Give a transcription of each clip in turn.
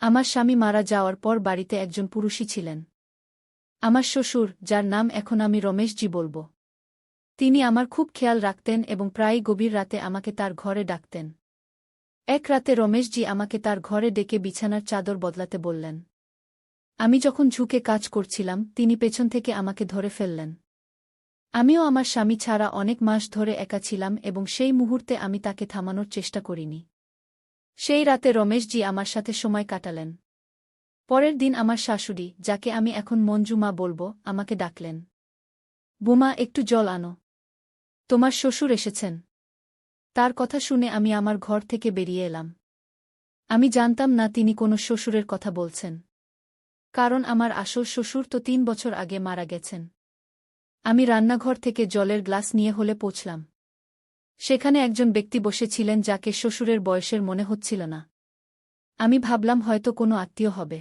আমার স্বামী মারা যাওয়ার পর বাড়িতে একজন পুরুষই ছিলেন। আমার শ্বশুর, যার নাম এখন আমি রমেশজি বলব। তিনি আমার খুব খেয়াল রাখতেন এবং প্রায়ই গভীর রাতে আমাকে তার ঘরে ডাকতেন। এক রাতে রমেশজি আমাকে তার ঘরে ডেকে বিছানার চাদর বদলাতে বললেন। আমি যখন ঝুঁকে কাজ করছিলাম, তিনি পেছন থেকে আমাকে ধরে ফেললেন। আমিও আমার স্বামী ছাড়া অনেক মাস ধরে একা ছিলাম এবং সেই মুহূর্তে আমি তাকে থামানোর চেষ্টা করিনি। সেই রাতে রমেশজি আমার সাথে সময় কাটালেন। পরের দিন আমার শাশুড়ি, যাকে আমি এখন মঞ্জু মা বলব, আমাকে ডাকলেন। বোমা, একটু জল আনো। তোমার শ্বশুর এসেছেন। তার কথা শুনে আমি আমার ঘর থেকে বেরিয়ে এলাম। আমি জানতাম না তিনি কোনো শ্বশুরের কথা বলছেন। কারণ আমার আসল শ্বশুর তো 3 বছর আগে মারা গেছেন। আমি রান্নাঘর থেকে জলের গ্লাস নিয়ে হলে পৌঁছলাম। সেখানে একজন ব্যক্তি বসেছিলেন যাকে শ্বশুরের বয়সের মনে হচ্ছিল না। আমি ভাবলাম হয়তো কোনো আত্মীয় হবে।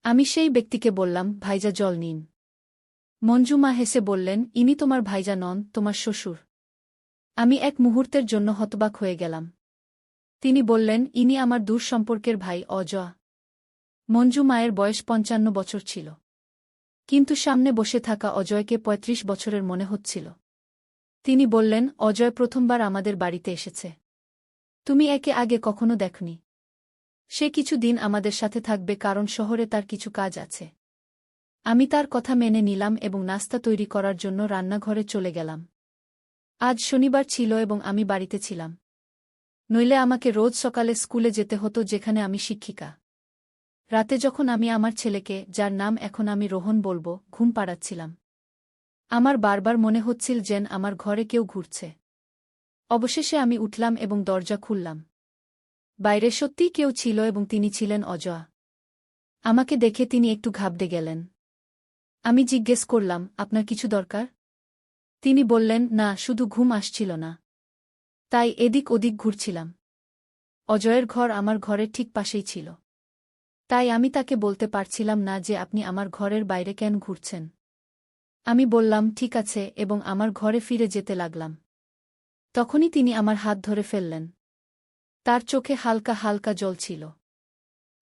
আমি সেই ব্যক্তিকে বললাম, ভাইজা জল নিন। মঞ্জু মা হেসে বললেন, ইনি তোমার ভাইজা নন, তোমার শ্বশুর। আমি এক মুহূর্তের জন্য হতবাক হয়ে গেলাম। তিনি বললেন, ইনি আমার দূর সম্পর্কের ভাই অজয়। মঞ্জু মায়ের বয়স 55 বছর ছিল। কিন্তু সামনে বসে থাকা অজয়কে 35 বছরের মনে হচ্ছিল। তিনি বললেন, অজয় প্রথমবার আমাদের বাড়িতে এসেছে। তুমি একে আগে কখনো দেখনি। সে কিছু দিন আমাদের সাথে থাকবে কারণ শহরে তার কিছু কাজ আছে। আমি তার কথা মেনে নিলাম এবং নাস্তা তৈরি করার জন্য রান্নাঘরে চলে গেলাম। আজ শনিবার ছিল এবং আমি বাড়িতে ছিলাম। নইলে আমাকে রোজ সকালে স্কুলে যেতে হতো, যেখানে আমি শিক্ষিকা। রাতে যখন আমি আমার ছেলেকে, যার নাম এখন আমি রোহন বলব, ঘুম পাড়াচ্ছিলাম, আমার বারবার মনে হচ্ছিল যেন আমার ঘরে কেউ ঘুরছে। অবশেষে আমি উঠলাম এবং দরজা খুললাম। বাইরে সত্যিই কেউ ছিল এবং তিনি ছিলেন অজয়। আমাকে দেখে তিনি একটু ঘাবড়ে গেলেন। আমি জিজ্ঞেস করলাম, আপনার কিছু দরকার? তিনি বললেন, না, শুধু ঘুম আসছিল না, তাই এদিক ওদিক ঘুরছিলাম। অজয়ের ঘর আমার ঘরের ঠিক পাশেই ছিল। তাই আমি তাকে বলতে পারছিলাম না যে আপনি আমার ঘরের বাইরে কেন ঘুরছেন। আমি বললাম, ঠিক আছে, এবং আমার ঘরে ফিরে যেতে লাগলাম। তখনই তিনি আমার হাত ধরে ফেললেন। তার চোখে হালকা হালকা জল ছিল।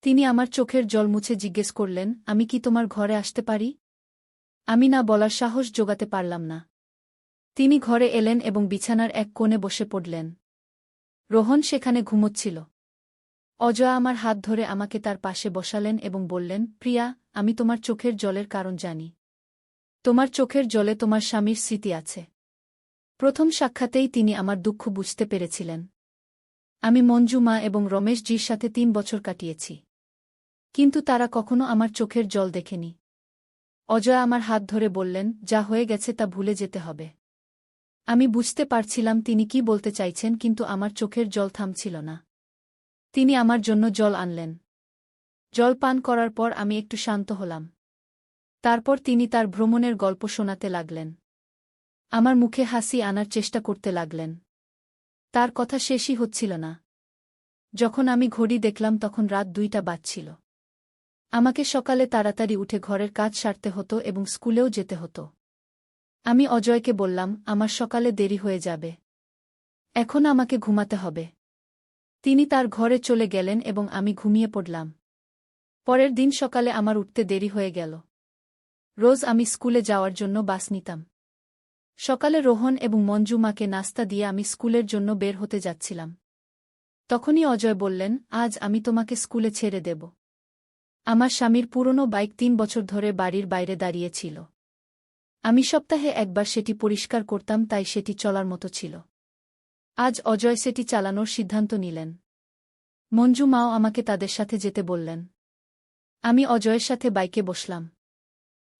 তিনি আমার চোখের জল মুছে জিজ্ঞেস করলেন, আমি কি তোমার ঘরে আসতে পারি? আমি না বলার সাহস জোগাতে পারলাম না। তিনি ঘরে এলেন এবং বিছানার এক কোণে বসে পড়লেন। রোহন সেখানে ঘুমোচ্ছিল। অজয় আমার হাত ধরে আমাকে তার পাশে বসালেন এবং বললেন, প্রিয়া, আমি তোমার চোখের জলের কারণ জানি। তোমার চোখের জলে তোমার স্বামীর স্মৃতি আছে। প্রথম সাক্ষাতেই তিনি আমার দুঃখ বুঝতে পেরেছিলেন। আমি মঞ্জু মা এবং রমেশজির সাথে 3 বছর কাটিয়েছি। কিন্তু তারা কখনো আমার চোখের জল দেখেনি। অজয় আমার হাত ধরে বললেন, যা হয়ে গেছে তা ভুলে যেতে হবে। আমি বুঝতে পারছিলাম তিনি কি বলতে চাইছেন, কিন্তু আমার চোখের জল থামছিল না। তিনি আমার জন্য জল আনলেন। জল পান করার পর আমি একটু শান্ত হলাম। তারপর তিনি তার ভ্রমণের গল্প শোনাতে লাগলেন। আমার মুখে হাসি আনার চেষ্টা করতে লাগলেন। তার কথা শেষই হচ্ছিল না। যখন আমি ঘড়ি দেখলাম তখন রাত 2টা বাজছিল। আমাকে সকালে তাড়াতাড়ি উঠে ঘরের কাজ সারতে হতো এবং স্কুলেও যেতে হতো। আমি অজয়কে বললাম, আমার সকালে দেরি হয়ে যাবে। এখন আমাকে ঘুমাতে হবে। তিনি তার ঘরে চলে গেলেন এবং আমি ঘুমিয়ে পড়লাম। পরের দিন সকালে আমার উঠতে দেরি হয়ে গেল। রোজ আমি স্কুলে যাওয়ার জন্য বাস নিতাম। সকালে রোহন এবং মঞ্জু মাকে নাস্তা দিয়ে আমি স্কুলের জন্য বের হতে যাচ্ছিলাম। তখনই অজয় বললেন, আজ আমি তোমাকে স্কুলে ছেড়ে দেব। আমার স্বামীর পুরনো বাইক 3 বছর ধরে বাড়ির বাইরে দাঁড়িয়েছিল। আমি সপ্তাহে একবার সেটি পরিষ্কার করতাম, তাই সেটি চলার মতো ছিল। আজ অজয় সেটি চালানোর সিদ্ধান্ত নিলেন। মঞ্জু মাও আমাকে তাদের সাথে যেতে বললেন। আমি অজয়ের সাথে বাইকে বসলাম।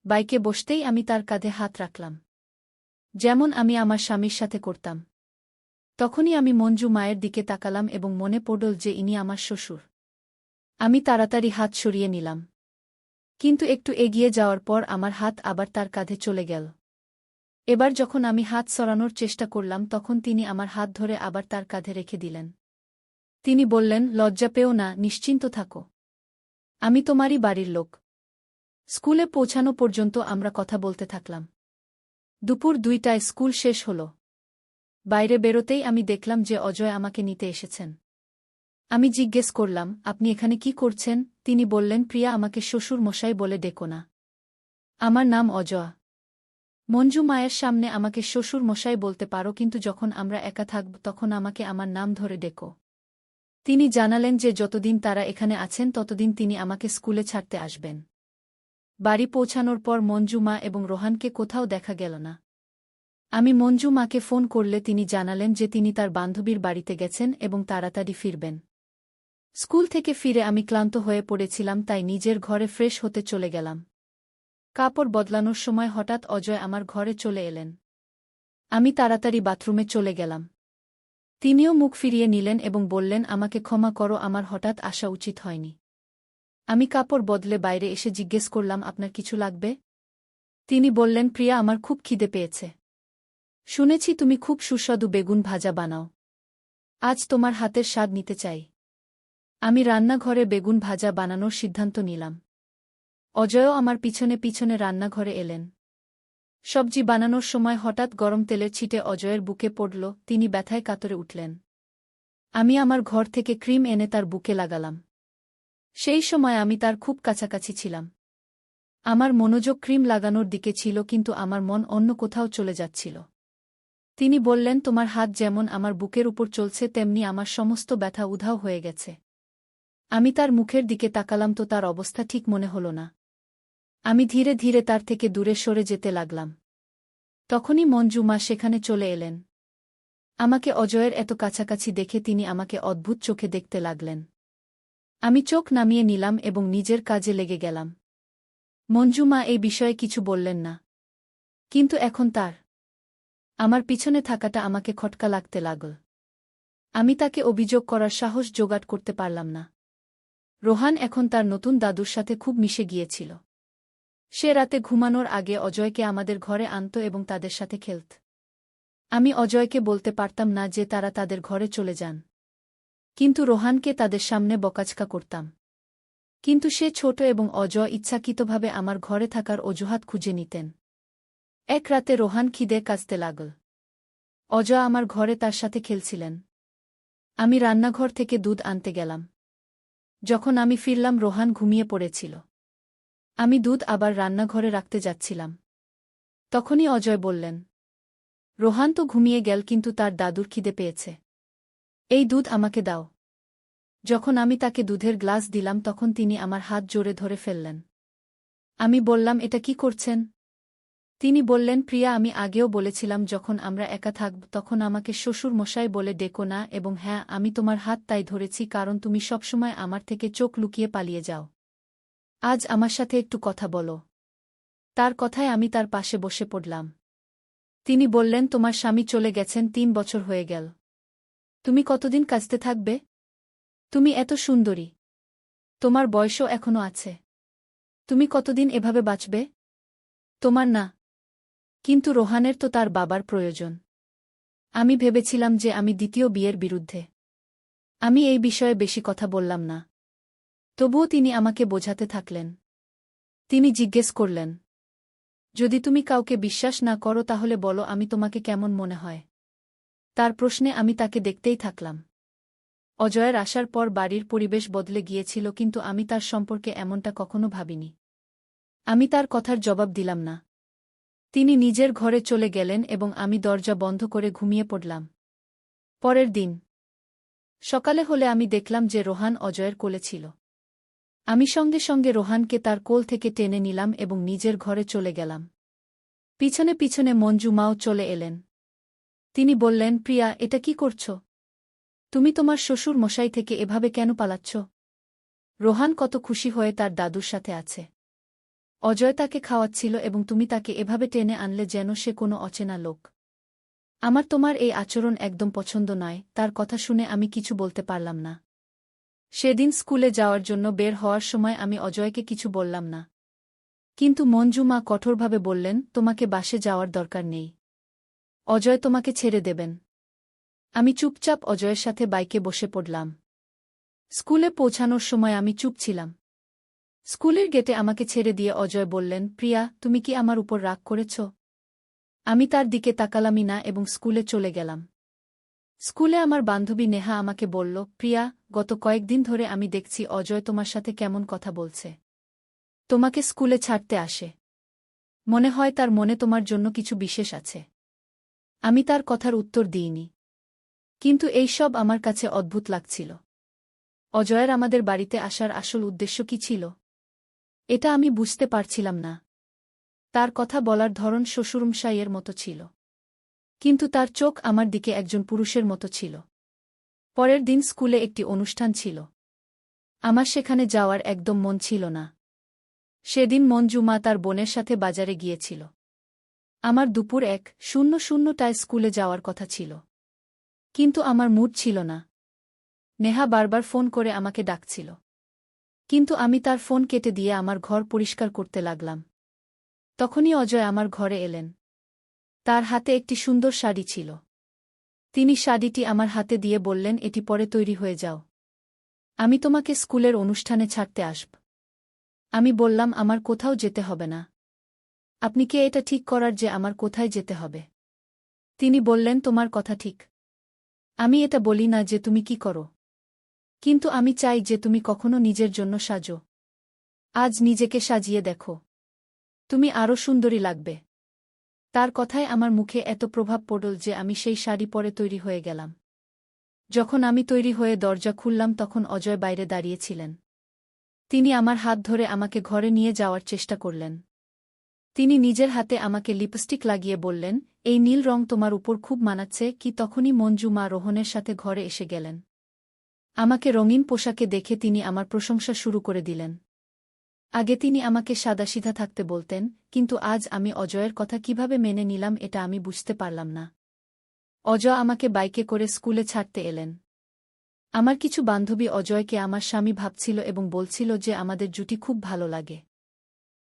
বাইকে বসতেই আমি তার কাঁধে হাত রাখলাম, যেমন আমি আমার স্বামীর সাথে করতাম। তখনই আমি মঞ্জু মায়ের দিকে তাকালাম এবং মনে পড়ল যে ইনি আমার শ্বশুর। আমি তাড়াতাড়ি হাত সরিয়ে নিলাম। কিন্তু একটু এগিয়ে যাওয়ার পর আমার হাত আবার তার কাঁধে চলে গেল। এবার যখন আমি হাত সরানোর চেষ্টা করলাম তখন তিনি আমার হাত ধরে আবার তার কাঁধে রেখে দিলেন। তিনি বললেন, লজ্জা পেও না, নিশ্চিন্ত থাকো। আমি তোমারই বাড়ির লোক। স্কুলে পৌঁছানো পর্যন্ত আমরা কথা বলতে থাকলাম। দুপুর 2টায় স্কুল শেষ হল। বাইরে বেরোতেই আমি দেখলাম যে অজয় আমাকে নিতে এসেছেন। আমি জিজ্ঞেস করলাম, আপনি এখানে কি করছেন? তিনি বললেন, প্রিয়া, আমাকে শ্বশুর মশাই বলে ডেকো না। আমার নাম অজয়া। মঞ্জু মায়ের সামনে আমাকে শ্বশুর মশাই বলতে পারো, কিন্তু যখন আমরা একা থাকব তখন আমাকে আমার নাম ধরে ডেকো। তিনি জানালেন যে যতদিন তারা এখানে আছেন ততদিন তিনি আমাকে স্কুলে ছাড়তে আসবেন। বাড়ি পৌঁছানোর পর মঞ্জু মা এবং রোহানকে কোথাও দেখা গেল না। আমি মঞ্জু মাকে ফোন করলে তিনি জানালেন যে তিনি তার বান্ধবীর বাড়িতে গেছেন এবং তাড়াতাড়ি ফিরবেন। স্কুল থেকে ফিরে আমি ক্লান্ত হয়ে পড়েছিলাম, তাই নিজের ঘরে ফ্রেশ হতে চলে গেলাম। কাপড় বদলানোর সময় হঠাৎ অজয় আমার ঘরে চলে এলেন। আমি তাড়াতাড়ি বাথরুমে চলে গেলাম। তিনিও মুখ ফিরিয়ে নিলেন এবং বললেন, আমাকে ক্ষমা করো, আমার হঠাৎ আসা উচিত হয়নি। আমি কাপড় বদলে বাইরে এসে জিজ্ঞেস করলাম, আপনার কিছু লাগবে? তিনি বললেন, প্রিয়া, আমার খুব খিদে পেয়েছে। শুনেছি তুমি খুব সুস্বাদু বেগুন ভাজা বানাও। আজ তোমার হাতের স্বাদ নিতে চাই। আমি রান্নাঘরে বেগুন ভাজা বানানোর সিদ্ধান্ত নিলাম। অজয়ও আমার পিছনে পিছনে রান্নাঘরে এলেন। সবজি বানানোর সময় হঠাৎ গরম তেলের ছিটে অজয়ের বুকে পড়ল, তিনি ব্যথায় কাতরে উঠলেন। আমি আমার ঘর থেকে ক্রিম এনে তার বুকে লাগালাম। সেই সময় আমি তার খুব কাছাকাছি ছিলাম। আমার মনোযোগ ক্রিম লাগানোর দিকে ছিল, কিন্তু আমার মন অন্য কোথাও চলে যাচ্ছিল। তিনি বললেন, তোমার হাত যেমন আমার বুকের উপর চলছে তেমনি আমার সমস্ত ব্যথা উধাও হয়ে গেছে। আমি তার মুখের দিকে তাকালাম তো তার অবস্থা ঠিক মনে হল না। আমি ধীরে ধীরে তার থেকে দূরে সরে যেতে লাগলাম। তখনই মঞ্জু মা সেখানে চলে এলেন। আমাকে অজয়ের এত কাছাকাছি দেখে তিনি আমাকে অদ্ভুত চোখে দেখতে লাগলেন। আমি চোখ নামিয়ে নিলাম এবং নিজের কাজে লেগে গেলাম। মঞ্জু মা এই বিষয়ে কিছু বললেন না। কিন্তু এখন তার আমার পিছনে থাকাটা আমাকে খটকা লাগতে লাগল। আমি তাকে অভিযোগ করার সাহস জোগাড় করতে পারলাম না। রোহান এখন তার নতুন দাদুর সাথে খুব মিশে গিয়েছিল। সে রাতে ঘুমানোর আগে অজয়কে আমাদের ঘরে আনত এবং তাদের সাথে খেলত। আমি অজয়কে বলতে পারতাম না যে তারা তাদের ঘরে চলে যান, কিন্তু রোহানকে তাদের সামনে বকাঝকা করতাম। কিন্তু সে ছোট এবং অজয় ইচ্ছাকৃতভাবে আমার ঘরে থাকার অজুহাত খুঁজে নিতেন। এক রাতে রোহান খিদে কাঁদতে লাগল। অজয় আমার ঘরে তার সাথে খেলছিলেন। আমি রান্নাঘর থেকে দুধ আনতে গেলাম। যখন আমি ফিরলাম রোহান ঘুমিয়ে পড়েছিল। আমি দুধ আবার রান্নাঘরে রাখতে যাচ্ছিলাম। তখনই অজয় বললেন, রোহান তো ঘুমিয়ে গেল, কিন্তু তার দাদুর খিদে পেয়েছে। এই দুধ আমাকে দাও। যখন আমি তাকে দুধের গ্লাস দিলাম তখন তিনি আমার হাত জোরে ধরে ফেললেন। আমি বললাম, এটা কি করছেন? তিনি বললেন, প্রিয়া, আমি আগেও বলেছিলাম যখন আমরা একা থাকব তখন আমাকে শ্বশুর মশাই বলে ডেকো না, এবং হ্যাঁ, আমি তোমার হাত তাই ধরেছি কারণ তুমি সবসময় আমার থেকে চোখ লুকিয়ে পালিয়ে যাও। আজ আমার সাথে একটু কথা বলো। তার কথায় আমি তার পাশে বসে পড়লাম। তিনি বললেন, তোমার স্বামী চলে গেছেন 3 বছর হয়ে গেল। তুমি কতদিন কাঁদতে থাকবে? তুমি এত সুন্দরী। তোমার বয়সও এখনো আছে। তুমি কতদিন এভাবে বাঁচবে? তোমার না। কিন্তু রোহানের তো তার বাবার প্রয়োজন। আমি ভেবেছিলাম যে আমি দ্বিতীয় বিয়ের বিরুদ্ধে। আমি এই বিষয়ে বেশি কথা বললাম না। তবুও তিনি আমাকে বোঝাতে থাকলেন। তিনি জিজ্ঞেস করলেন, যদি তুমি কাউকে বিশ্বাস না করো তাহলে বলো আমি তোমাকে কেমন মনে হয়। তার প্রশ্নে আমি তাকে দেখতেই থাকলাম। অজয়ের আসার পর বাড়ির পরিবেশ বদলে গিয়েছিল, কিন্তু আমি তার সম্পর্কে এমনটা কখনো ভাবিনি। আমি তার কথার জবাব দিলাম না। তিনি নিজের ঘরে চলে গেলেন এবং আমি দরজা বন্ধ করে ঘুমিয়ে পড়লাম। পরের দিন সকালে হলে আমি দেখলাম যে রোহান অজয়ের কোলে ছিল। আমি সঙ্গে সঙ্গে রোহানকে তার কোল থেকে টেনে নিলাম এবং নিজের ঘরে চলে গেলাম। পিছনে পিছনে মঞ্জু মাও চলে এলেন। তিনি বললেন, প্রিয়া, এটা কি করছ? তুমি তোমার শ্বশুর মশাই থেকে এভাবে কেন পালাচ্ছ? রোহান কত খুশি হয়ে তার দাদুর সাথে আছে। অজয় তাকে খাওয়াচ্ছিল এবং তুমি তাকে এভাবে টেনে আনলে যেন সে কোনো অচেনা লোক। আমার তোমার এই আচরণ একদম পছন্দ নয়। তার কথা শুনে আমি কিছু বলতে পারলাম না। সেদিন স্কুলে যাওয়ার জন্য বের হওয়ার সময় আমি অজয়কে কিছু বললাম না। কিন্তু মঞ্জু মা কঠোরভাবে বললেন, তোমাকে বাসে যাওয়ার দরকার নেই। অজয় তোমাকে ছেড়ে দেবেন। আমি চুপচাপ অজয়ের সাথে বাইকে বসে পড়লাম। স্কুলে পৌঁছানোর সময় আমি চুপ ছিলাম। স্কুলের গেটে আমাকে ছেড়ে দিয়ে অজয় বললেন, প্রিয়া, তুমি কি আমার উপর রাগ করেছ? আমি তার দিকে তাকালামই না এবং স্কুলে চলে গেলাম। স্কুলে আমার বান্ধবী নেহা আমাকে বলল, প্রিয়া, গত কয়েকদিন ধরে আমি দেখছি অজয় তোমার সাথে কেমন কথা বলছে। তোমাকে স্কুলে ছাড়তে আসে। মনে হয় তার মনে তোমার জন্য কিছু বিশেষ আছে। আমি তার কথার উত্তর দিইনি। কিন্তু এই সব আমার কাছে অদ্ভুত লাগছিল। অজয়ের আমাদের বাড়িতে আসার আসল উদ্দেশ্য কী ছিল? এটা আমি বুঝতে পারছিলাম না। তার কথা বলার ধরন শ্বশুরমশাইয়ের মতো ছিল। কিন্তু তার চোখ আমার দিকে একজন পুরুষের মতো ছিল। পরের দিন স্কুলে একটি অনুষ্ঠান ছিল। আমার সেখানে যাওয়ার একদম মন ছিল না। সেদিন মঞ্জু মা তার বোনের সাথে বাজারে গিয়েছিল। আমার দুপুর 1:00টায় স্কুলে যাওয়ার কথা ছিল। কিন্তু আমার মুড ছিল না। নেহা বারবার ফোন করে আমাকে ডাকছিল। কিন্তু আমি তার ফোন কেটে দিয়ে আমার ঘর পরিষ্কার করতে লাগলাম। তখনই অজয় আমার ঘরে এলেন। তার হাতে একটি সুন্দর শাড়ি ছিল। তিনি শাড়িটি আমার হাতে দিয়ে বললেন, এটি পরে তৈরি হয়ে যাও। আমি তোমাকে স্কুলের অনুষ্ঠানে ছাড়তে আসব। আমি বললাম, আমার কোথাও যেতে হবে না। আপনি কে এটা ঠিক করার যে আমার কোথায় যেতে হবে? তিনি বললেন, তোমার কথা ঠিক। আমি এটা বলি না যে তুমি কি করো। কিন্তু আমি চাই যে তুমি কখনো নিজের জন্য সাজো। আজ নিজেকে সাজিয়ে দেখো। তুমি আরও সুন্দরী লাগবে। তার কথায় আমার মুখে এত প্রভাব পড়ল যে আমি সেই শাড়ি পরে তৈরি হয়ে গেলাম। যখন আমি তৈরি হয়ে দরজা খুললাম তখন অজয় বাইরে দাঁড়িয়েছিলেন। তিনি আমার হাত ধরে আমাকে ঘরে নিয়ে যাওয়ার চেষ্টা করলেন। তিনি নিজের হাতে আমাকে লিপস্টিক লাগিয়ে বললেন, এই নীল রং তোমার উপর খুব মানাচ্ছে কি। তখনই মঞ্জু মা রোহনের সাথে ঘরে এসে গেলেন। আমাকে রঙিন পোশাকে দেখে তিনি আমার প্রশংসা শুরু করে দিলেন। আগে তিনি আমাকে সাদাসিধা থাকতে বলতেন, কিন্তু আজ আমি অজয়ের কথা কিভাবে মেনে নিলাম এটা আমি বুঝতে পারলাম না। অজয় আমাকে বাইকে করে স্কুলে ছাড়তে এলেন। আমার কিছু বান্ধবী অজয়কে আমার স্বামী ভাবছিল এবং বলছিল যে আমাদের জুটি খুব ভালো লাগে।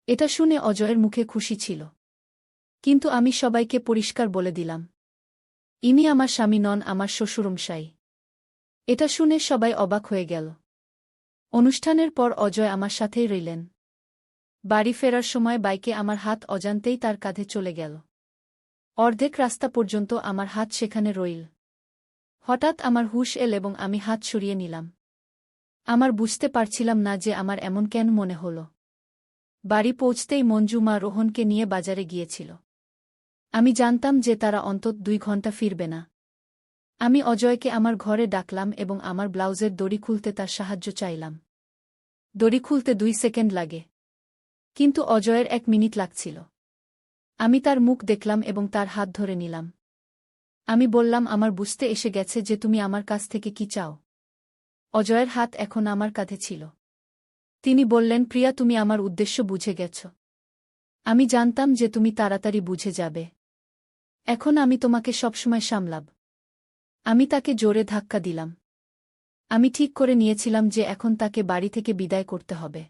এটা শুনে অজয়ের মুখে খুশি ছিল। কিন্তু আমি সবাইকে পরিষ্কার বলে দিলাম, ইনি আমার স্বামী নন, আমার শ্বশুরমশাই। এটা শুনে সবাই অবাক হয়ে গেল। অনুষ্ঠানের পর অজয় আমার সাথেই রইলেন। বাড়ি ফেরার সময় বাইকে আমার হাত অজান্তেই তার কাঁধে চলে গেল। অর্ধেক রাস্তা পর্যন্ত আমার হাত সেখানে রইল। হঠাৎ আমার হুঁশ এল এবং আমি হাত সরিয়ে নিলাম। আমার বুঝতে পারছিলাম না যে আমার এমন কেন মনে হল। বাড়ি পৌঁছতেই মঞ্জু মা রোহনকে নিয়ে বাজারে গিয়েছিল। আমি জানতাম যে তারা অন্তত 2 ঘন্টা ফিরবে না। আমি অজয়কে আমার ঘরে ডাকলাম এবং আমার ব্লাউজের দড়ি খুলতে তার সাহায্য চাইলাম। দড়ি খুলতে 2 সেকেন্ড লাগে। কিন্তু অজয়ের 1 মিনিট লাগছিল। আমি তার মুখ দেখলাম এবং তার হাত ধরে নিলাম। আমি বললাম, আমার বুঝতে এসে গেছে যে তুমি আমার কাছ থেকে কি চাও। অজয়ের হাত এখন আমার কাঁধে ছিল। তিনি বললেন, প্রিয়া, তুমি আমার উদ্দেশ্য বুঝে গেছ। আমি জানতাম যে তুমি তাড়াতাড়ি বুঝে যাবে। এখন আমি তোমাকে সবসময় সামলাব। আমি তাকে জোরে ধাক্কা দিলাম। আমি ঠিক করে নিয়েছিলাম যে এখন তাকে বাড়ি থেকে বিদায় করতে হবে।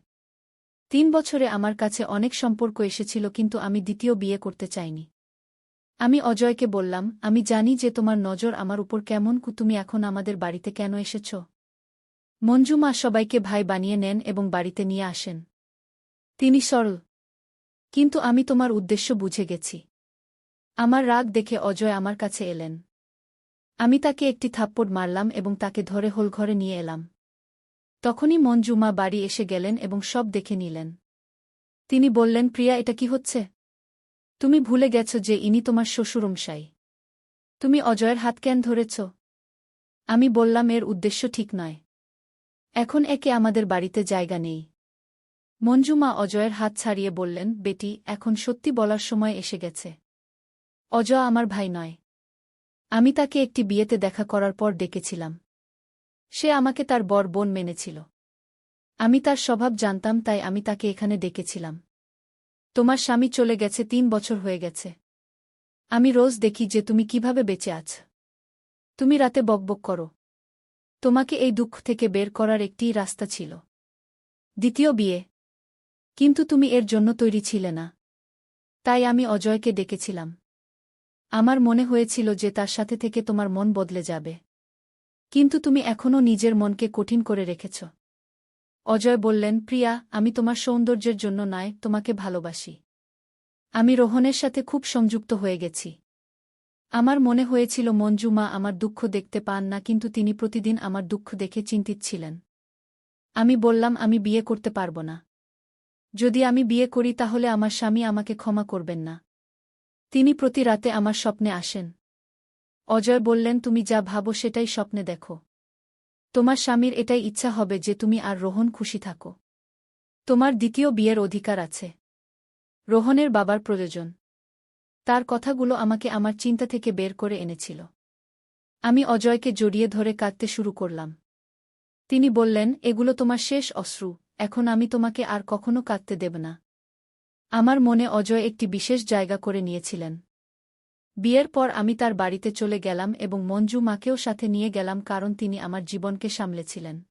3 বছরে আমার কাছে অনেক সম্পর্ক এসেছিল, কিন্তু আমি দ্বিতীয় বিয়ে করতে চাইনি। আমি অজয়কে বললাম, আমি জানি যে তোমার নজর আমার উপর কেমন, তুমি এখন আমাদের বাড়িতে কেন এসেছ? মঞ্জু মা সবাইকে ভাই বানিয়ে নেন এবং বাড়িতে নিয়ে আসেন। তিনি সরল। কিন্তু আমি তোমার উদ্দেশ্য বুঝে গেছি। আমার রাগ দেখে অজয় আমার কাছে এলেন। আমি তাকে একটি থাপ্পড় মারলাম এবং তাকে ধরে হোলঘরে নিয়ে এলাম। তখনই মঞ্জু মা বাড়ি এসে গেলেন এবং সব দেখে নিলেন। তিনি বললেন, প্রিয়া, এটা কি হচ্ছে? তুমি ভুলে গেছ যে ইনি তোমার শ্বশুরমশাই। তুমি অজয়ের হাত কেন ধরেছ? আমি বললাম, এর উদ্দেশ্য ঠিক নয়। এখন একে আমাদের বাড়িতে জায়গা নেই। মঞ্জু মা অজয়ের হাত ছাড়িয়ে বললেন, বেটি, এখন সত্যি বলার সময় এসে গেছে। অজয় আমার ভাই নয়। আমি তাকে একটি বিয়েতে দেখা করার পর ডেকেছিলাম। সে আমাকে তার বর বোন মেনেছিল। আমি তার স্বভাব জানতাম, তাই আমি তাকে এখানে ডেকেছিলাম। তোমার স্বামী চলে গেছে, 3 বছর হয়ে গেছে। আমি রোজ দেখি যে তুমি কিভাবে বেঁচে আছ। তুমি রাতে বকবক করো। তোমাকে এই দুঃখ থেকে বের করার একটিই রাস্তা ছিল, দ্বিতীয় বিয়ে। কিন্তু তুমি এর জন্য তৈরি ছিলে না। তাই আমি অজয়কে ডেকেছিলাম। আমার মনে হয়েছিল যে তার সাথে থেকে তোমার মন বদলে যাবে। কিন্তু তুমি এখনও নিজের মনকে কঠিন করে রেখেছ। অজয় বললেন, প্রিয়া, আমি তোমার সৌন্দর্যের জন্য নয়, তোমাকে ভালোবাসি। আমি রোহনের সাথে খুব সংযুক্ত হয়ে গেছি। আমার মনে হয়েছিল মঞ্জু মা আমার দুঃখ দেখতে পান না, কিন্তু তিনি প্রতিদিন আমার দুঃখ দেখে চিন্তিত ছিলেন। আমি বললাম, আমি বিয়ে করতে পারব না। যদি আমি বিয়ে করি তাহলে আমার স্বামী আমাকে ক্ষমা করবেন না। তিনি প্রতি রাতে আমার স্বপ্নে আসেন। অজয় বললেন, তুমি যা ভাবো সেটাই স্বপ্নে দেখো। তোমার স্বামীর এটাই ইচ্ছা হবে যে তুমি আর রোহন খুশি থাকো। তোমার দ্বিতীয় বিয়ের অধিকার আছে। রোহনের বাবার প্রয়োজন। তার কথাগুলো আমাকে আমার চিন্তা থেকে বের করে এনেছিল। আমি অজয়কে জড়িয়ে ধরে কাঁদতে শুরু করলাম। তিনি বললেন, এগুলো তোমার শেষ অশ্রু, এখন আমি তোমাকে আর কখনো কাঁদতে দেব না। আমার মনে অজয় একটি বিশেষ জায়গা করে নিয়েছিলেন। বিয়ের পর আমি তার বাড়িতে চলে গেলাম এবং মঞ্জু মাকেও সাথে নিয়ে গেলাম, কারণ তিনি আমার জীবনকে সামলেছিলেন।